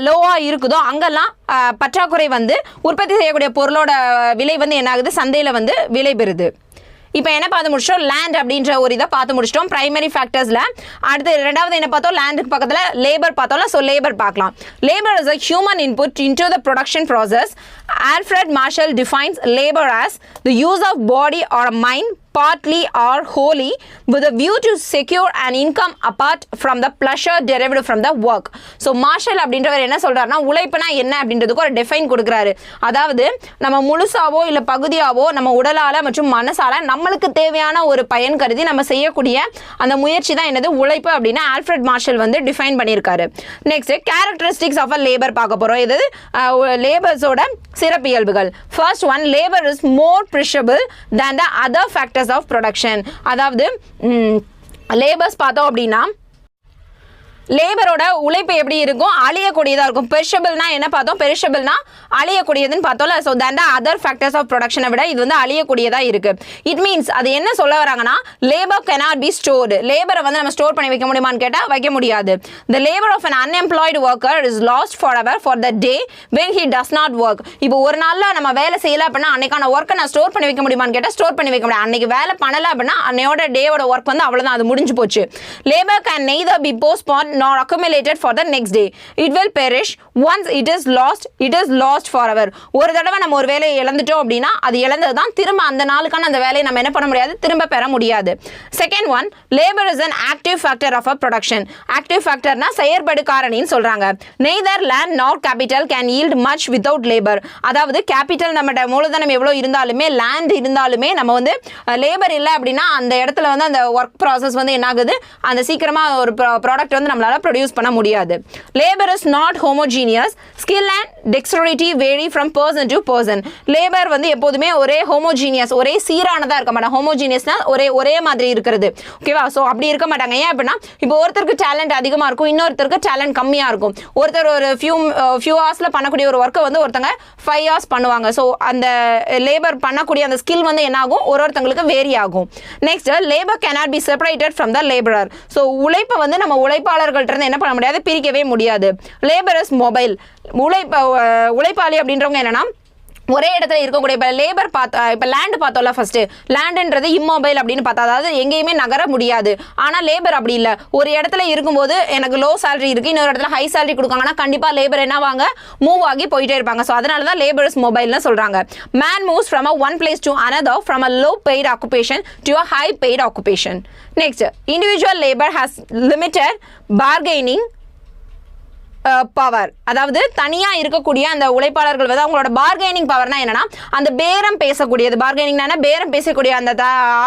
லோவா இருக்குதோ அங்கெல்லாம் பற்றாக்குறை வந்து உற்பத்தி செய்யக்கூடிய பொருளோட விலை வந்து என்ன ஆகுது, சந்தையில் வந்து விலை பெறுது. இப்போ என்ன பார்த்து முடிச்சிட்டோம், லேண்ட் அப்படின்ற ஒரு இதை பார்த்து முடிச்சிட்டோம் பிரைமரி ஃபேக்டர்ஸில். அடுத்து ரெண்டாவது என்ன பார்த்தோம், லேண்டுக்கு பக்கத்தில் லேபர் பார்த்தோம்ல. ஸோ லேபர் பார்க்கலாம். Labour is a human input into the production process. Alfred Marshall defines labour as the use of body or mind partly or wholly with a view to secure an income apart from the pleasure derived from the work. So Marshall அப்படின்றவர் என்ன சொல்றாருன்னா உழைப்புனா என்ன அப்படின்றதுக்கு ஒரு டிஃபைன் கொடுக்குறாரு. அதாவது நம்ம முழுசாவோ இல்லை பகுதியாவோ நம்ம உடலால மற்றும் மனசால நம்மளுக்கு தேவையான ஒரு பயன் கருதி நம்ம செய்யக்கூடிய அந்த முயற்சி தான் என்னது உழைப்பு அப்படின்னு ஆல்ஃபிரட் மார்ஷல் வந்து டிஃபைன் பண்ணியிருக்காரு. Next characteristics of a labour பார்க்க போகிறோம். இது லேபர்ஸோட சிறப்பியல்புகள். First one, labour is more perishable than the other factors of production. அதாவது லேபர்ஸ் பார்த்தோம் அப்படின்னா லேபரோட உழைப்பு எப்படி இருக்கும், அழியக்கூடியதாக இருக்கும். பெரிஷபிள்னா என்ன பார்த்தோம், பெரிஷபிள்னா அழியக்கூடியதுன்னு பார்த்தோம்ல. So that other factors of ப்ரொடக்ஷனை விட இது வந்து அழியக்கூடியதாக இருக்கு. இட் மீன்ஸ் அது என்ன சொல்ல வராங்கன்னா லேபர் cannot be stored. லேபரை வந்து நம்ம ஸ்டோர் பண்ணி வைக்க முடியுமான்னு கேட்டால் வைக்க முடியாது. The labor of an unemployed worker is lost forever for the day when he does not work. இப்போ ஒரு நாளில் நம்ம வேலை செய்யலை அப்படின்னா அன்னைக்கான ஒர்க்கை நான் ஸ்டோர் பண்ணி வைக்க முடியுமான்னு கேட்டால் ஸ்டோர் பண்ணி வைக்க முடியாது. அன்னைக்கு வேலை பண்ணலை அப்படின்னா அன்னையோட டேவோட ஒர்க் வந்து அவ்வளோதான், அது முடிஞ்சு போச்சு. Labour can neither be postponed nor accumulated for the next day. It will perish once it is lost forever. ஒரு தடவை நம்ம ஒரு வேலையை இழந்துட்டோம் அப்படின்னா அது இழந்தது தான், திரும்ப அந்த நாளுக்கான அந்த வேலையை நம்ம என்ன பண்ண முடியாது, திரும்ப பெற முடியாது. Second one, labor is an active factor of a production. active factorனா செயற்படு காரணின்னு சொல்றாங்க. neither land nor capital can yield much without labor. அதாவது கேபிட்டல் நம்மட மூலதனம் எவ்வளோ இருந்தாலுமே லேண்ட் இருந்தாலுமே நம்ம வந்து லேபர் இல்லை அப்படின்னா அந்த இடத்துல வந்து அந்த ஒர்க் ப்ராசஸ் வந்து என்ன ஆகுது, அந்த சீக்கிரமா ஒரு ப்ராடக்ட் வந்து நம்மளால ப்ரொடியூஸ் பண்ண முடியாது. Labour is not homogeneous. Skill and dexterity vary from person to person. Labour வந்து எப்போதுமே ஒரே ஹோமோஜீனியஸ், ஒரே சீரானதாக இருக்க மாட்டாங்க. ஹோமோஜீனியஸ்னா ஒரே மாதிரி இருக்கிறது, ஓகேவா? ஸோ அப்படி இருக்க மாட்டாங்க. ஏன் அப்படின்னா இப்போ ஒருத்தருக்கு டேலண்ட் அதிகமாக இருக்கும், இன்னொருத்தருக்கு டேலண்ட் கம்மியாக இருக்கும். ஒருத்தர் ஒரு ஃபியூ ஹவர்ஸில் பண்ணக்கூடிய ஒரு ஒர்க்கை வந்து ஒருத்தங்க 5 hours பண்ணுவாங்க. ஸோ அந்த லேபர் பண்ணக்கூடிய அந்த ஸ்கில் வந்து என்ன ஆகும், ஒருத்தங்களுக்கு வேரி ஆகும். Next, labour cannot be separated from the laborer. So உழைப்பை வந்து நம்ம உழைப்பாளர்கள்ட்ட என்ன பண்ண முடியாது, பிரிக்கவே முடியாது. Labour is mobile. உழைப்பாளி அப்படின்றவங்க என்னன்னா ஒரே இடத்துல இருக்கக்கூடிய இப்போ லேபர் பார்த்தா, இப்போ லேண்டு பார்த்தோம்ல, ஃபர்ஸ்ட் லேண்டுன்றது இம்மொபைல் அப்படின்னு பார்த்தா, அதாவது எங்கேயுமே நகர முடியாது. ஆனால் லேபர் அப்படி இல்லை. ஒரு இடத்துல இருக்கும்போது எனக்கு லோ சேலரி இருக்குது, இன்னொரு இடத்துல ஹை சேலரி கொடுக்காங்கன்னா கண்டிப்பாக லேபர் என்ன வாங்க, மூவ் ஆகி போயிட்டே இருப்பாங்க. ஸோ அதனால தான் லேபர்ஸ் மொபைல்னு சொல்கிறாங்க. Man moves from one place to another from a low paid occupation to a high paid occupation. Next, individual labour has limited bargaining power. அதாவது தனியாக இருக்கக்கூடிய அந்த உழைப்பாளர்கள் வந்து அவங்களோட பார்கெனிங் பவர்னா என்னன்னா அந்த பேரம் பேசக்கூடியது. பார்கெனிங்னா பேரம் பேசக்கூடிய அந்த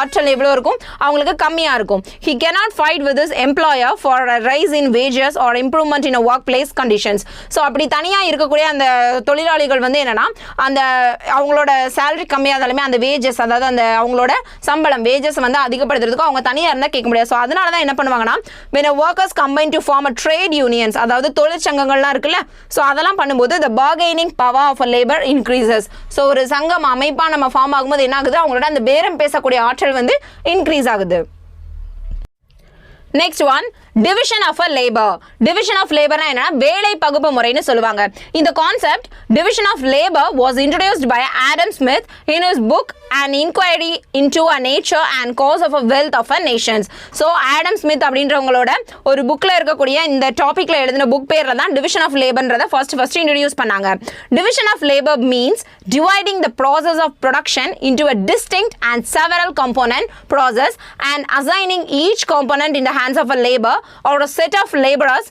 ஆற்றல் எவ்வளோ இருக்கும், அவங்களுக்கு கம்மியாக இருக்கும். He cannot fight with his employer for a rise in wages or improvement in a workplace conditions. So அப்படி தனியாக இருக்கக்கூடிய அந்த தொழிலாளிகள் வந்து என்னன்னா அந்த அவங்களோட சேலரி கம்மியாக இருந்தாலுமே அந்த வேஜஸ், அதாவது அந்த அவங்களோட சம்பளம் வேஜஸ் வந்து அதிகப்படுத்துறதுக்கு அவங்க தனியாக இருந்தால் கேட்க முடியாது. ஸோ அதனால தான் என்ன பண்ணுவாங்கன்னா when a workers combine to form a trade unions, அதாவது தொழிற்சங்கங்கள்லாம் இருக்குல்ல, ஸோ அதெல்லாம் பண்ணும்போது the bargaining power of a labor increases. So ஒரு சங்கம் அமைப்பாக நம்ம ஃபார்ம் ஆகும்போது என்ன ஆகுது, அவங்களோட அந்த பேரம் பேசக்கூடிய ஆற்றல் வந்து இன்க்ரீஸ் ஆகுது. Next one, division of a labour. Division of லேபர்னா என்ன, வேலை பகுப்பு முறைன்னு சொல்லுவாங்க. இந்த concept division of labour was introduced by Adam Smith in his book an inquiry into a nature and cause of a wealth of a nations. So Adam Smith அப்படின்றவங்களோட ஒரு புக்கில் இருக்கக்கூடிய இந்த டாப்பிக்கில் எழுதின புக் பேரில் தான் டிவிஷன் ஆஃப் லேபர்ன்றதை ஃபர்ஸ்ட் இன்ட்ரடியூஸ் பண்ணாங்க. Division of labour means dividing the process of production into a distinct and several component process and assigning each component in the hands of a labor or a set of laborers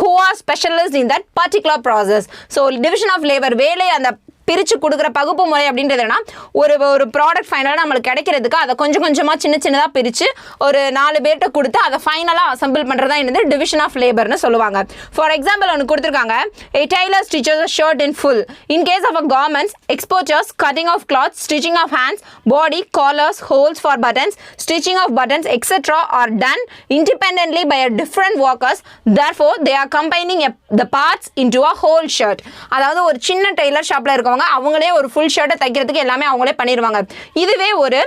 who are specialists in that particular process. So division of labor, வேலை அந்த பிரித்து கொடுக்குற பகுப்பு முறை அப்படின்றதுனா ஒரு ப்ராடக்ட் ஃபைனலாக நம்மளுக்கு கிடைக்கிறதுக்கு அதை கொஞ்சம் கொஞ்சமாக சின்னதாக பிரித்து ஒரு 4 பேர்கிட்ட கொடுத்து அதை ஃபைனலாக அசம்பிள் பண்ணுறதா என்னது டிவிஷன் ஆஃப் லேபர்னு சொல்லுவாங்க. ஃபார் எக்ஸாம்பிள் ஒன்று கொடுத்துருக்காங்க, a tailor stitches a shirt in full. In case of a garments, exporters cutting of cloth, stitching of hands, body, collars, holes for buttons, stitching of buttons, etc. are done independently by a different workers. Therefore, they are combining the parts into a whole shirt. அதாவது ஒரு சின்ன டெய்லர் ஷாப்பில் இருக்கவங்க அவங்களே ஒரு ஃபுல் ஷர்ட்டை தைக்கிறதுக்கு எல்லாமே அவங்களே பண்ணிடுவாங்க. இதுவே ஒரு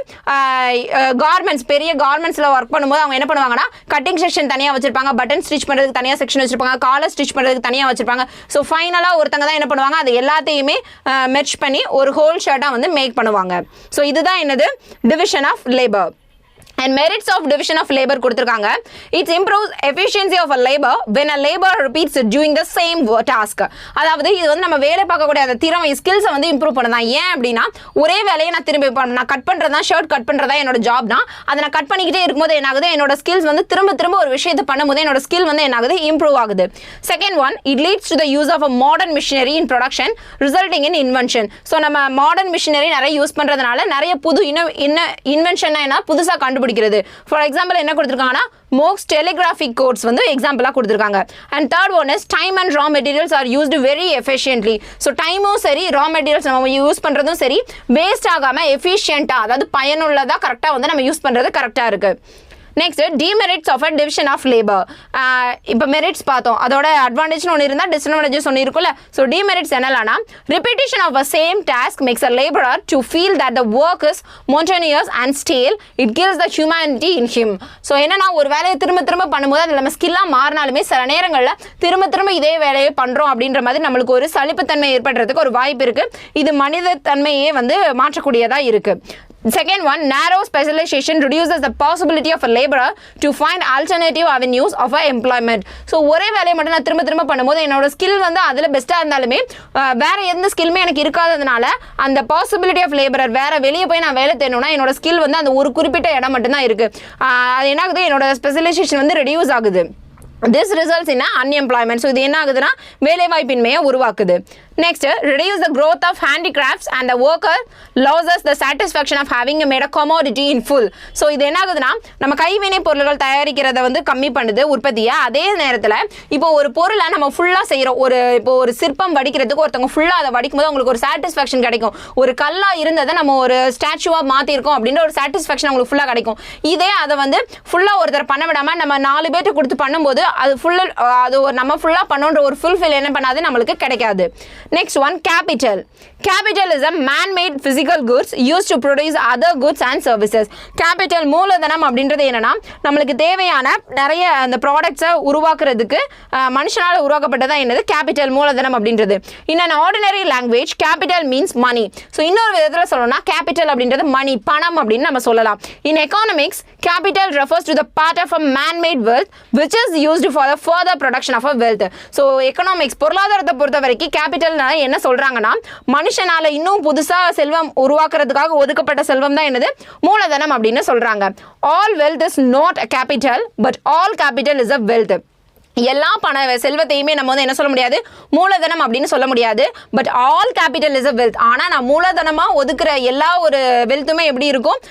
கார்மெண்ட்ஸ், பெரிய கார்மெண்ட்ஸில் ஒர்க் பண்ணும்போது அவங்க என்ன பண்ணுவாங்கன்னா கட்டிங் செக்ஷன் தனியாக வச்சிருப்பாங்க, பட்டன் ஸ்டிச் பண்ணுறதுக்கு தனியாக செக்ஷன் வச்சிருப்பாங்க, காலர் ஸ்டிச் பண்ணுறதுக்கு தனியாக வச்சிருப்பாங்க. ஸோ ஃபைனலாக ஒருத்தங்க தான் என்ன பண்ணுவாங்க, அது எல்லாத்தையுமே மெர்ஜ் பண்ணி ஒரு ஹோல் ஷர்ட்டாக வந்து மேக் பண்ணுவாங்க. ஸோ இதுதான் என்னது division of labour. and merits of division of labor கொடுத்திருக்காங்க. It improves efficiency of a labor when a labor repeats doing the same task. அதாவது இது வந்து நம்ம வேலை பார்க்கக்கூடிய அந்த திறமை ஸ்கில்ஸை வந்து இம்ப்ரூவ் பண்ணலாம். ஏன் அப்படின்னா ஒரே வேலையை நான் திரும்பி நான் கட் பண்ணுறதா ஷர்ட் கட் பண்ணுறதா என்னோட ஜாப்னா அதை நான் கட் பண்ணிக்கிட்டே இருக்கும்போது என்ன ஆகுது என்னோட ஸ்கில்ஸ் வந்து திரும்ப ஒரு விஷயத்தை பண்ணும்போது என்னோட ஸ்கில் வந்து என்ன ஆகுது இம்ப்ரூவ் ஆகுது. Second one, it leads to the use of a modern machinery in production resulting in invention. So நம்ம மாடர்ன் மிஷினரி நிறைய யூஸ் பண்ணுறதுனால நிறைய புது இன்வென்ஷன் என்ன புதுசாக கண்டுபிடிக்கிறது. ஃபார் எக்ஸாம்பிள் என்ன கொடுத்துருக்காங்கன்னா மோக்ஸ் டெலிகிராஃபிக் கோட்ஸ் வந்து எக்ஸாம்பிளாக கொடுத்துருக்காங்க. And third one is time and raw materials are used very efficiently. So டைமும் சரி ரா மெட்டீரியல்ஸ் நம்ம யூஸ் பண்ணுறதும் சரி வேஸ்ட் ஆகாமல் எஃபிஷியண்ட்டாக அதாவது பயனுள்ளதாக கரெக்டாக வந்து நம்ம யூஸ் பண்ணுறது கரெக்டாக இருக்குது. Next demerits of a division of labour. இப்போ மெரிட்ஸ் பார்த்தோம், அதோட அட்வான்டேஜ்னு ஒன்று இருந்தால் டிஸ்அட்வான்டேஜஸ் ஒன்று இருக்குல்ல. ஸோ டிமெரிட்ஸ் என்னலான்னா repetition of a same task makes a labourer to feel that the work is monotonous and stale. It gives the humanity in him. So என்னன்னா ஒரு வேலையை திரும்ப பண்ணும்போது அதில் நம்ம ஸ்கில்லாக மாறினாலுமே சில நேரங்களில் திரும்ப இதே வேலையை பண்ணுறோம் அப்படின்ற மாதிரி நம்மளுக்கு ஒரு சலிப்புத்தன்மை ஏற்படுறதுக்கு ஒரு வாய்ப்பு இருக்குது. இது மனித தன்மையே வந்து மாற்றக்கூடியதாக இருக்குது. Second one, narrow specialization reduces the possibility of a laborer to find alternative avenues of employment. So ஒரே வேலையை மட்டும் நான் திரும்ப பண்ணும்போது என்னோட ஸ்கில் வந்து அதில் பெஸ்ட்டாக இருந்தாலுமே வேற எந்த ஸ்கில்மே எனக்கு இருக்காததுனால அந்த பாசிபிலிட்டி ஆஃப் லேபரர் வேற வெளியே போய் நான் வேலை தேடணும்னா என்னோட ஸ்கில் வந்து அந்த ஒரு குறிப்பிட்ட இடம் மட்டும்தான் இருக்குது. அது என்ன ஆகுது என்னோட ஸ்பெஷலைசேஷன் வந்து ரெடியூஸ் ஆகுது. This results in unemployment. So இது என்ன ஆகுதுன்னா வேலைவாய்ப்பின்மையை உருவாக்குது. Next, reduce the growth of handicrafts and the worker loses the satisfaction of having made a commodity in full. So இது என்ன ஆகுதுன்னா நம்ம கைவினை பொருட்கள் தயாரிக்கிறத வந்து கம்மி பண்ணுது உற்பத்தியை. அதே நேரத்தில் இப்போ ஒரு பொருளை நம்ம ஃபுல்லாக செய்கிறோம். இப்போ ஒரு சிற்பம் வடிக்கிறதுக்கு ஒருத்தவங்க ஃபுல்லாக அதை வடிக்கும் போது அவங்களுக்கு ஒரு சாட்டிஸ்ஃபேக்ஷன் கிடைக்கும். ஒரு கல்லாக இருந்ததை நம்ம ஒரு ஸ்டாச்சுவாக மாற்றிருக்கோம் அப்படின்ற ஒரு சாட்டிஸ்ஃபேக்ஷன் அவங்களுக்கு ஃபுல்லாக கிடைக்கும். இதே அதை வந்து ஃபுல்லாக ஒருத்தர் பண்ண விடாமல் நம்ம 4 பேருக்கு கொடுத்து பண்ணும்போது அது ஃபுல்லாக அது நம்ம ஃபுல்லாக பண்ணுன்ற ஒரு ஃபுல்ஃபில் என்ன பண்ணாது நம்மளுக்கு கிடைக்காது. Next one, capital. Capital is a man-made physical goods used to produce other goods and services. Capital மூலதனம் அப்படின்றது என்னன்னா நம்மளுக்கு தேவையான நிறைய அந்த ப்ராடக்ட்ஸை உருவாக்குறதுக்கு மனுஷனால் உருவாக்கப்பட்டதா என்னது கேபிட்டல் மூலதனம் அப்படின்றது. In an ordinary language, capital means money. So இன்னொரு விதத்தில் சொல்லணும்னா கேபிட்டல் அப்படின்றது மணி பணம் அப்படின்னு நம்ம சொல்லலாம். In economics, capital refers to the part of a man-made wealth which is used for the further production of a wealth. So economics பொருளாதாரத்தை பொறுத்த வரைக்கும் கேபிட்டல் என்ன சொல்றாங்கன்னா மனுஷனால இன்னும் புதுசா செல்வம் உருவாக்குறதுக்காக ஒதுக்கப்பட்ட செல்வம் தான் என்னது மூலதனம் அப்படின்னு சொல்றாங்க. All wealth is not a capital, but all capital is a wealth. எல்லா செல்வத்தையுமே நம்ம வந்து என்ன சொல்ல முடியாது மூலதனம் அப்படின்னு சொல்ல முடியாது. But all capital is a wealth. ஆனால் நான் மூலதனமாக ஒதுக்குற எல்லா ஒரு வெல்த்துமே எப்படி இருக்கும்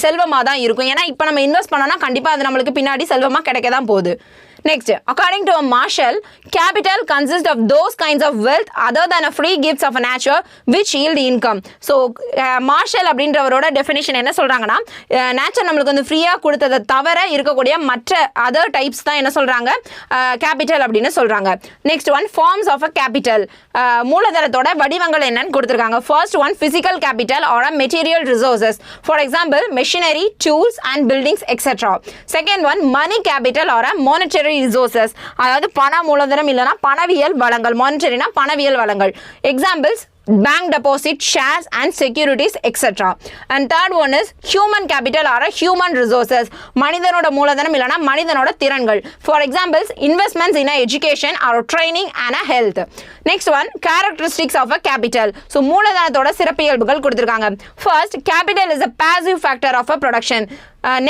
செல்வமாக தான் இருக்கும். ஏன்னா இப்போ நம்ம இன்வெஸ்ட் பண்ணோம்னா கண்டிப்பாக அது நம்மளுக்கு பின்னாடி செல்வமாக கிடைக்க தான் போகுது. Next, according to a Marshall, capital consists of those kinds of wealth other than a free gifts of a nature which yield income. So, Marshall அப்படின்றவரோட டெஃபினிஷன் என்ன சொல்றாங்கன்னா நேச்சர் நம்மளுக்கு வந்து ஃப்ரீயாக கொடுத்ததை தவிர இருக்கக்கூடிய மற்ற அதர் டைப்ஸ் தான் என்ன சொல்றாங்க கேபிட்டல் அப்படின்னு சொல்றாங்க. Next one, forms of a capital. மூலதனத்தோட வடிவங்கள் என்னன்னு கொடுத்துருக்காங்க. First one, physical capital or material resources. For example machinery, tools and buildings etcetera. Second one, money capital or monetary resources. அதாவது பண மூலதனம் இல்லைனா பணவியல் வளங்கள். மானிட்டரினா பணவியல் வளங்கள். Examples bank deposit, shares and securities etc. And third one is human capital or human resources. மனிதனோட மூலதனம் இல்லனா மனிதனோட திறன்கள். For examples, investments in education or training and health. Next one, characteristics of a capital. So மூலதனத்தோட சிறப்பியல்புகள் கொடுத்திருக்காங்க. First, capital is a passive factor of a production.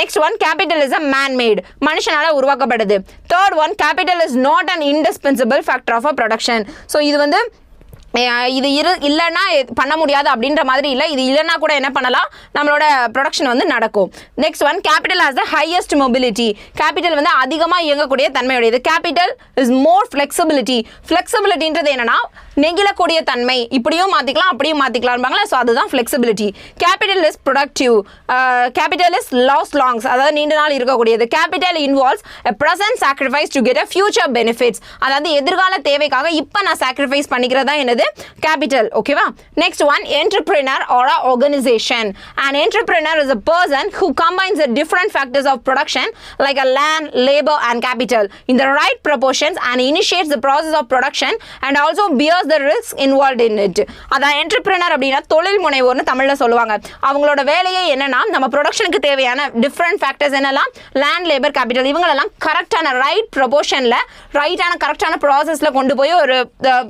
Next one, capital is a man-made. மனுஷனால உருவாக்கப்படுது. Third one, capital is not an indispensable factor of a production. So இது வந்து இது இல்லைன்னா பண்ண முடியாது அப்படின்ற மாதிரி இல்லை. இது இல்லைன்னா கூட என்ன பண்ணலாம், நம்மளோட ப்ரொடக்ஷன் வந்து நடக்கும். Next one, capital has the highest mobility. Capital வந்து அதிகமாக இயங்கக்கூடிய தன்மையுடையது. Capital is more flexibility. ஃப்ளெக்சிபிலிட்டின்றது என்னன்னா நெகிழக்கூடிய தன்மை. இப்படியும் மாற்றிக்கலாம் அப்படியும் மாற்றிக்கலாம்பாங்களா. ஸோ அதுதான் flexibility. Capital is productive. Capital is last longs, அதாவது நீண்ட நாள் இருக்கக்கூடியது. Capital involves a present sacrifice to get a future benefits. அதாவது எதிர்கால தேவைக்காக இப்போ நான் சாக்ரிஃபைஸ் பண்ணிக்கிறதா என்னது capital. Okay va? Next one, entrepreneur or a organization. An entrepreneur is a person who combines the different factors of production like a land, labor and capital in the right proportions and initiates the process of production and also bears the risks involved in it. அதான் entrepreneur அப்படினா தொழில் முனைவோர்னு தமிழ்ல சொல்லுவாங்க. அவங்களோட வேலையே என்னன்னா நம்ம ப்ரொடக்ஷனுக்கு தேவையான டிஃபரண்ட் ஃபேக்டர்ஸ் என்னலாம் லேண்ட் லேபர் கேபிட்டல் இவங்களெல்லாம் கரெக்டான ரைட் ப்ரொபோர்ஷன்ல ரைட்டான கரெக்டான ப்ராசஸ்ல கொண்டு போய் ஒரு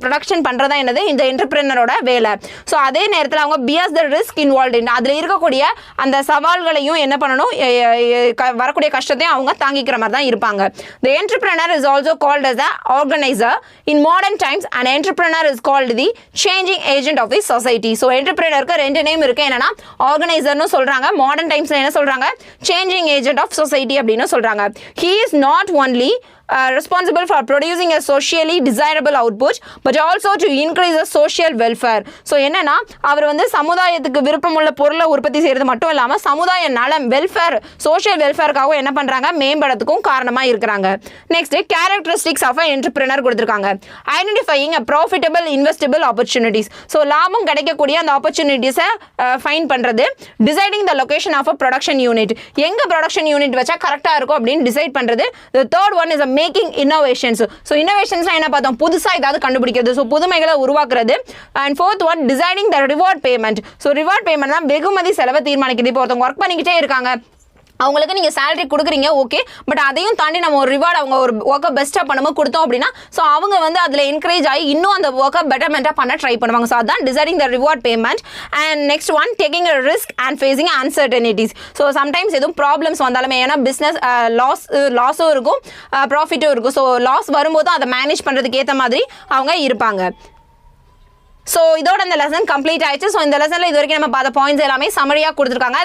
ப்ரொடக்ஷன் பண்றதா என்னது இந்த என்டர்பிரினரோட வேலை. ஸோ அதே நேரத்தில் அவங்க bears the risk involve in அதில் இருக்கக்கூடிய அந்த சவால்களையும் என்ன பண்ணணும் வரக்கூடிய கஷ்டத்தையும் அவங்க தாங்கிக்கிற மாதிரி தான் இருப்பாங்க. The entrepreneur is also called as the organizer. In modern times, an entrepreneur is called the changing agent of the society. So, entrepreneurக்கு ரெண்டு நேம் இருக்கு. என்னன்னா ஆர்கனைசர்னு சொல்றாங்க. மாடர்ன் டைம்ஸ்ல என்ன சொல்றாங்க? சேஞ்சிங் ஏஜென்ட் ஆஃப் சொசைட்டி அப்படின்னு சொல்றாங்க. He is not only responsible for producing a socially desirable output but also to increase the social welfare. So என்னன்னா அவர் வந்து சமுதாயத்துக்கு விருப்பமுள்ள பொருளை உற்பத்தி செய்யறது மட்டும் இல்லாம சமுதாய நலம் வெல்ஃபேர் சோஷியல் வெல்ஃபேருக்காக என்ன பண்றாங்க மேம்படுறதுக்கும் காரணமா இருக்கிறாங்க. Next characteristics of an entrepreneur கொடுத்திருக்காங்க. Identifying a profitable investable opportunities. So லாபம் கிடைக்கக்கூடிய அந்த opportunities-ஐ ஃபைண்ட் பண்றது. Deciding the location of a production unit. எங்க production unit வச்சா கரெக்டா இருக்கும் அப்படின்னு டிசைட் பண்றது. The third one is a making innovations. So innovations என்ன பார்த்தோம் புதுசா ஏதாவது கண்டுபிடிக்கிறது ஸோ புதுமைகளை உருவாக்குறது. And fourth one designing the reward payment. So reward payment தான் வெகுமதி செலவை தீர்மானிக்கிறது. இப்போ ஒருத்தவங்க ஒர்க் பண்ணிக்கிட்டே இருக்காங்க அவங்களுக்கு நீங்கள் சேலரி கொடுக்குறீங்க ஓகே பட் அதையும் தாண்டி நம்ம ஒரு ரிவார்டு அவங்க ஒரு ஒர்க்கை பெஸ்ட்டாக பண்ணும்போது கொடுத்தோம் அப்படின்னா ஸோ அவங்க வந்து அதில் என்கரேஜ் ஆகி இன்னும் அந்த ஒர்க்கை பெட்டர்மெண்ட்டாக பண்ண ட்ரை பண்ணுவாங்க. ஸோ அதான் deciding the reward payment. And next one taking a risk and facing uncertainties. So sometimes எதுவும் ப்ராப்ளம்ஸ் வந்தாலுமே ஏன்னா பிஸ்னஸ் லாஸும் இருக்கும் ப்ராஃபிட்டும் இருக்கும். ஸோ லாஸ் வரும்போதும் அதை மேனேஜ் பண்ணுறதுக்கு ஏற்ற மாதிரி அவங்க இருப்பாங்க. ஸோ இதோட இந்த லெசன் கம்ப்ளீட் ஆயிடுச்சு. ஸோ இந்த லெசனில் இது வரைக்கும் நம்ம பார்த்த பாயிண்ட்ஸ் எல்லாமே சமரியாக கொடுத்துருக்காங்க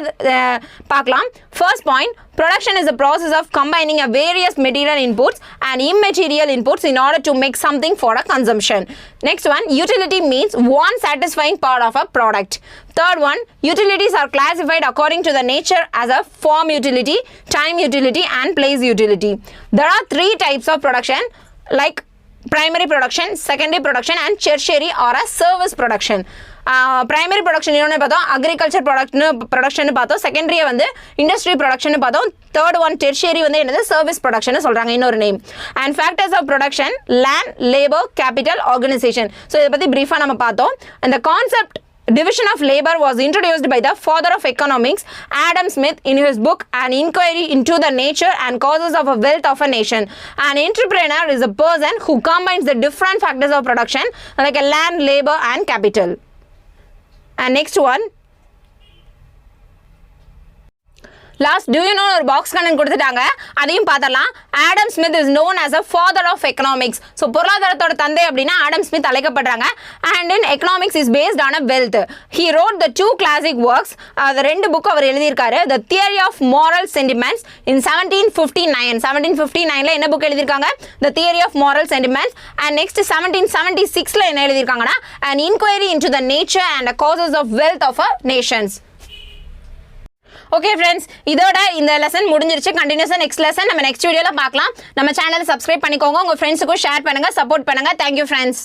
பார்க்கலாம். First point production is a process of combining a various material inputs and immaterial inputs in order to make something for a consumption. Next one, utility means one satisfying part of a product. Third one, utilities are classified according to the nature as a form utility, time utility and place utility. There are three types of production like primary production, secondary production and tertiary or a service production. Primary production இன்னொன்று பார்த்தோம் அக்ரிகல்ச்சர் ப்ரொடக்ஷன் பார்த்தோம் செகண்டரியை வந்து இண்டஸ்ட்ரி ப்ரொடக்ஷன் பார்த்தோம் தேர்ட் ஒன் டெர்ஷியரி வந்து என்னது சர்வீஸ் ப்ரொடக்ஷன் சொல்கிறாங்க இன்னொரு name. And factors of production land labour capital organisation. So இதை பற்றி ப்ரீஃபாக நம்ம பார்த்தோம். அந்த concept division of labor was introduced by the father of economics Adam Smith in his book An Inquiry into the Nature and Causes of a Wealth of a Nation. An entrepreneur is a person who combines the different factors of production like a land, labor and capital. And next one, last do you know ஒரு பாக்ஸ் கண்டென்ட் கொடுத்துட்டாங்க அதையும் பார்த்தலாம். Adam Smith is known as a father of economics. So பொருளாதாரத்தோட தந்தை அப்படின்னா ஆடம் ஸ்மித் அழைக்கப்படுறாங்க. And in economics is based on a wealth. He wrote the two classic works. அந்த ரெண்டு புக் அவர் எழுதியிருக்காரு. The theory of moral sentiments in 1759 என்ன புக் எழுதியிருக்காங்க the theory of moral sentiments. And next 1776 என்ன எழுதியிருக்காங்கன்னா an inquiry into the nature and the causes of wealth of a nations. Okay friends இதோட இந்த லெசன் முடிஞ்சிருச்சு. கண்டினியூஸாக நெக்ஸ்ட் லெசன் நம்ம நெக்ஸ்ட் வீடியோவில் பார்க்கலாம். நம்ம சேனலை சப்ஸ்கிரைப் பண்ணிக்கோங்க. உங்கள் ஃப்ரெண்ட்ஸுக்கும் ஷேர் பண்ணுங்கள் சப்போர்ட் பண்ணுங்கள். Thank you friends.